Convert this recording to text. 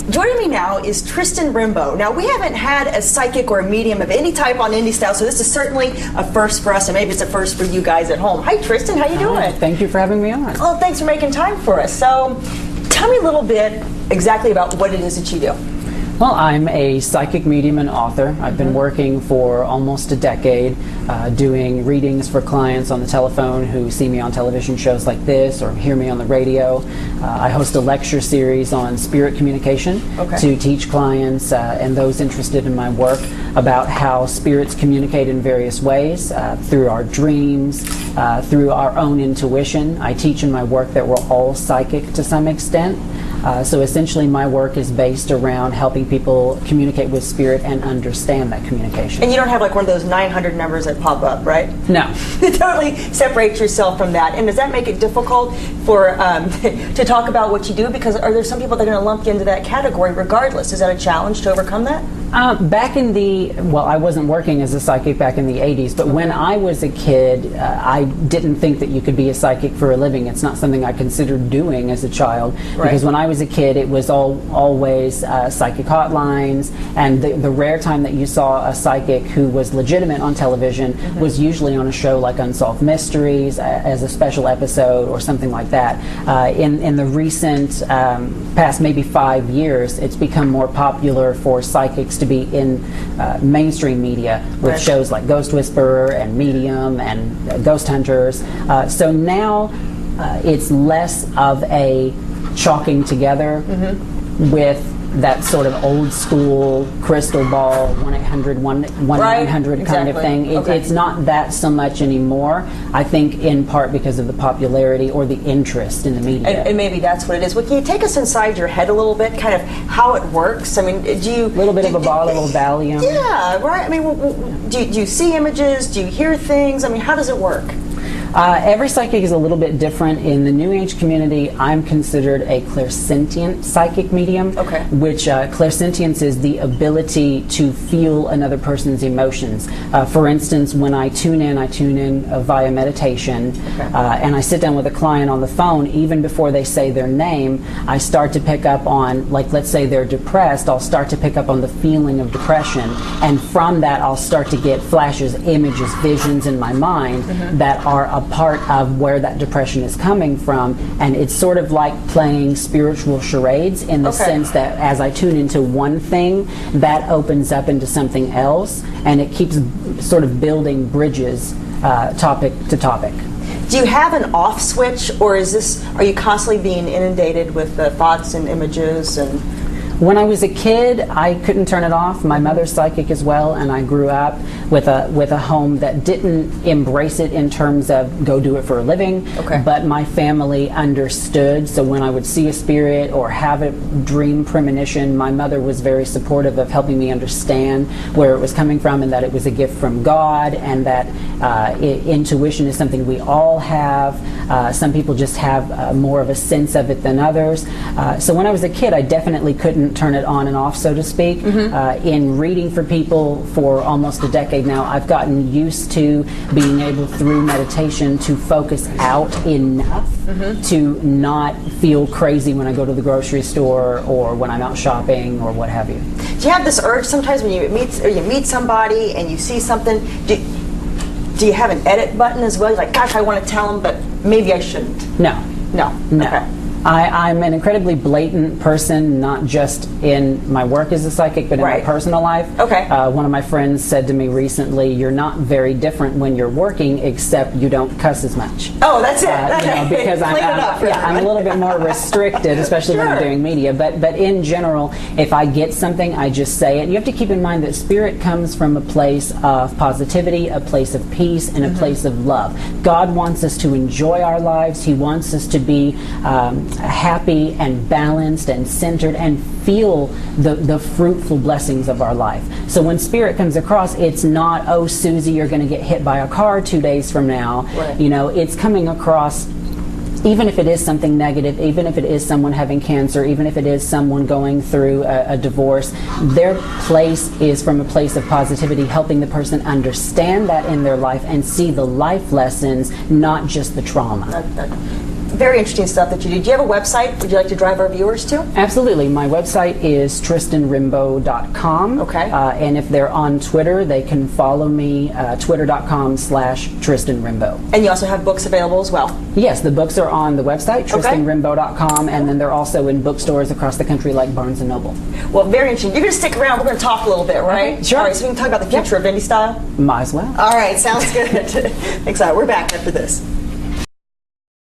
Joining me now is Tristan Rimbaud. Now, we haven't had a psychic or a medium of any type on Indy Style, so this is certainly a first for us, and maybe it's a first for you guys at home. Hi, Tristan. How you doing? Thank you for having me on. Well, thanks for making time for us. So, tell me a little bit exactly about what it is that you do. Well, I'm a psychic medium and author. I've been working for almost a decade doing readings for clients on the telephone who see me on television shows like this or hear me on the radio. I host a lecture series on spirit communication to teach clients and those interested in my work about how spirits communicate in various ways, through our dreams, through our own intuition. I teach in my work that we're all psychic to some extent. So essentially my work is based around helping people communicate with spirit and understand that communication. And you don't have like one of those 900 numbers that pop up, right? No. You totally separate yourself from that. And does that make it difficult for to talk about what you do? Because are there some people that are going to lump you into that category regardless? Is that a challenge to overcome that? Back in I wasn't working as a psychic back in the 80s, but when I was a kid, I didn't think that you could be a psychic for a living. It's not something I considered doing as a child, because when I was a kid, it was always psychic hotlines, and the rare time that you saw a psychic who was legitimate on television was usually on a show like Unsolved Mysteries as a special episode or something like that. In the recent past maybe 5 years, it's become more popular for psychics to be in mainstream media with shows like Ghost Whisperer and Medium and Ghost Hunters. So now it's less of a chalking together with that sort of old school crystal ball 1-800-1-900 kind of thing. It's not that so much anymore, I think, in part because of the popularity or the interest in the media. And maybe that's what it is. Well, can you take us inside your head a little bit, kind of how it works? I mean, do you... A little bit of a bottle of Valium. Yeah, right. I mean, do you see images? Do you hear things? I mean, how does it work? Every psychic is a little bit different. In the New Age community, I'm considered a clairsentient psychic medium, which clairsentience is the ability to feel another person's emotions. For instance, when I tune in via meditation, and I sit down with a client on the phone, even before they say their name, I start to pick up on, like, let's say they're depressed, I'll start to pick up on the feeling of depression, and from that I'll start to get flashes, images, visions in my mind that are a part of where that depression is coming from, and it's sort of like playing spiritual charades in the sense that as I tune into one thing, that opens up into something else, and it keeps sort of building bridges topic to topic. Do you have an off switch, or are you constantly being inundated with thoughts and images and... When I was a kid, I couldn't turn it off. My mother's psychic as well, and I grew up with a home that didn't embrace it in terms of go do it for a living, but my family understood. So when I would see a spirit or have a dream premonition, my mother was very supportive of helping me understand where it was coming from, and that it was a gift from God, and that intuition is something we all have. Some people just have more of a sense of it than others. So when I was a kid, I definitely couldn't turn it on and off, so to speak. In reading for people for almost a decade now, I've gotten used to being able, through meditation, to focus out enough to not feel crazy when I go to the grocery store or when I'm out shopping or what have you. Do you have this urge sometimes when you meet somebody and you see something? Do you have an edit button as well? You're like, gosh, I want to tell them, but maybe I shouldn't. No. Okay. I'm an incredibly blatant person, not just in my work as a psychic, but in my personal life. One of my friends said to me recently, "You're not very different when you're working, except you don't cuss as much." Oh, that's it. Because I'm a little bit more restricted, especially when I'm doing media. But in general, if I get something, I just say it. You have to keep in mind that spirit comes from a place of positivity, a place of peace, and a place of love. God wants us to enjoy our lives. He wants us to be happy and balanced and centered and feel the fruitful blessings of our life. So when spirit comes across, it's not, oh, Susie, you're going to get hit by a car 2 days from now. You know, it's coming across, even if it is something negative, even if it is someone having cancer, even if it is someone going through a divorce, their place is from a place of positivity, helping the person understand that in their life and see the life lessons, not just the trauma. Very interesting stuff that you do. Do you have a website would you like to drive our viewers to? Absolutely. My website is tristanrimbaud.com. Okay. And if they're on Twitter, they can follow me, twitter.com/Tristan Rimbaud. And you also have books available as well? Yes, the books are on the website, tristanrimbaud.com, and then they're also in bookstores across the country like Barnes & Noble. Well, very interesting. You're going to stick around. We're going to talk a little bit, right? Okay, sure. All right, so we can talk about the future of Indy style? Might as well. All right, sounds good. Thanks. We're back after this.